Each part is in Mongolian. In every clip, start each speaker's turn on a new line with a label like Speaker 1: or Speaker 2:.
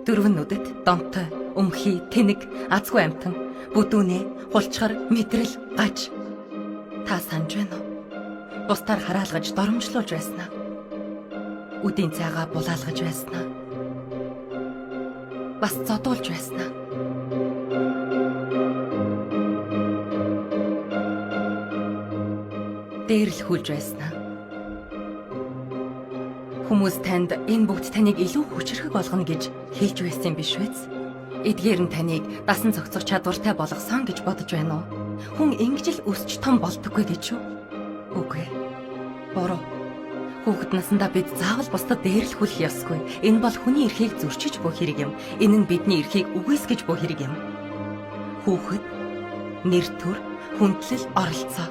Speaker 1: Дөрвөн нүдэд донтой, өмхий, тэнэг, азгүй амтан, бүдүүнэ, хулчгар, мэдрэл, гаж. Та санаж байна уу? Бусдаар хараалгаж доромжлуулж байснаа. Үдийн цайгаа булаалгаж байснаа. Бас зодуулж байснаа. Дээрлэхүүлж байснаа. Хүмүүс танд энэ бүгд таныг илүү хүчрхэг болгоно гэж хэлж байсан биш үү? Эдгээр нь таныг дасан зохицох чадвартай болгосон гэж бодож байна уу? Хүн ингэж л өсч том болдоггүй гэж үү? Үгүй. Буруу. Хүүхэд насндаа бид заавал бусдад дээрлэхүүлэх ёсгүй. Энэ бол хүний эрхийг зөрчиж буй хэрэг юм. Энэ нь бидний эрхийг үгүйсгэж буй хэрэг юм. Хүүхэд нэр төр, хүндлэл, оролцоо,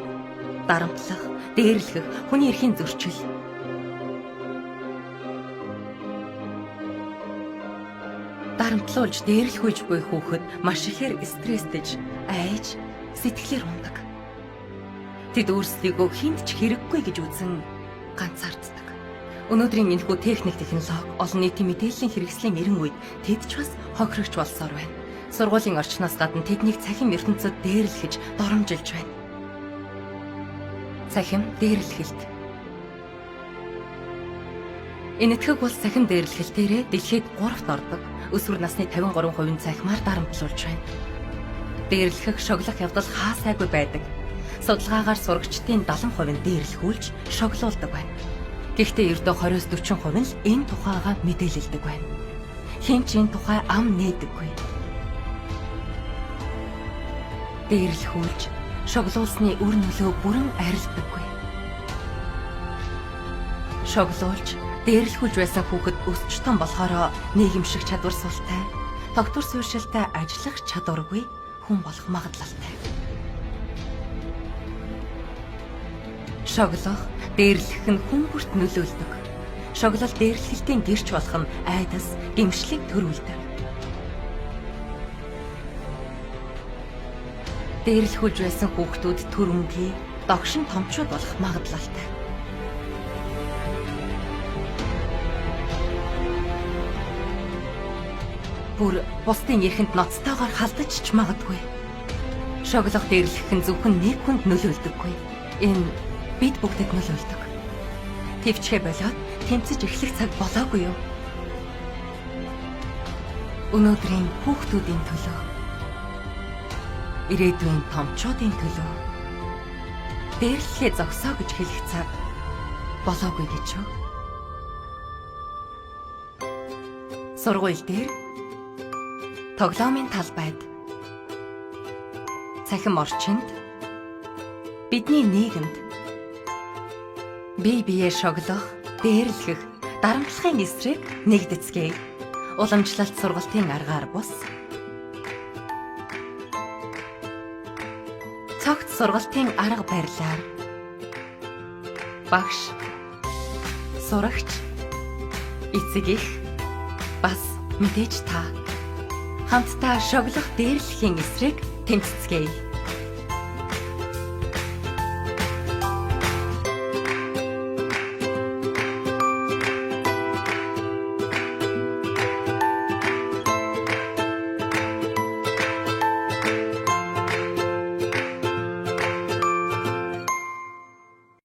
Speaker 1: дарамтлах, дээрлэх, хүний эрхийн зөрчил. Дарамтлуулж дээрлэхүүлж буй хүүхэд маш ихээр стресстэж, айж, сэтгэлээр ундаг. Тэд өөрсдийгөө хүнд ч хэрэггүй гэж үзэн ганцаарддаг. Өнөөдрийн энэхүү технологи олон нийтийн мэдээллийн хэрэгслийн эрен үед тэд ч бас хохирогч болсоор байна. Сургуулийн орчноос гадна тэднийг цахим ертөнцөд дээрлэхэж доромжилж байна. Цахим дээрлэхэлт. Энэтхэг бол цахим дээрлэхэлтээрээ дэлхийд 3-т ордог. Өсвөр насны 53% цахимаар дарамтлуулж байна. Дээрлэх, шоглох явдал хаа сайгүй байдаг. Судалгаагаар сурагчдын 70% нь дээрлэхүүлж, шоглуулдаг байна. Гэхдээ ердөө 20-40% нь л энэ тухайгаа мэдээлэлдэг байна. Хэн ч энэ тухай ам нээдэггүй. Дээрлэхүүлж, шоглуулсны үр нөлөө бүрэн арилдаггүй. Шоглуулж, дээрлэхүүлж байсан хүүхэд өсч том болохоро нийгэмших чадвар султай, тогтвор суурьшилтай ажиллах чадваргүй хүн болох магадлалтай. Шоглох, дээрлэх нь хүн бүрт нөлөөлдөг. Шоглол дээрлэхэлтийн гэрч болох нь айдас, гэмшлийг төрүүлдэг. Дээрлэхүүлж байсан хүүхдүүд түрэмгий, догшин томчууд болох магадлалтай. Бүр бусдын эрхэнд ноцтойгоор халдаж ч магадгүй. Шоглох дээрлэх нь зөвхөн нэг хүнд нөлөөлдөггүй. Энэ бид бүгдэд нөлөөлдөг. Тэвчхэ болоод тэмцэж эхлэх цаг болоогүй юу? Өнөөдрийн хүүхдүүдийн төлөө, ирээдүйн томчуудын төлөө дээрлэхээ зогсоо гэж хэлэх цаг болоогүй гэж юу? Сургууль дээр, тоглоомын талбайд, цахим орчинд, бидний нийгэмд бие биеэ шоглох, дээрлэх, дарамтлахын эсрэг нэгдэцгээе. Уламжлалт сургалтын аргаар бус. Цогт сургалтын арга барилаар багш, сурагч, эцэг эх, бас мэдээж та хамтдаа шоглох, дээрлэхийн эсрэг тэмцэцгээе.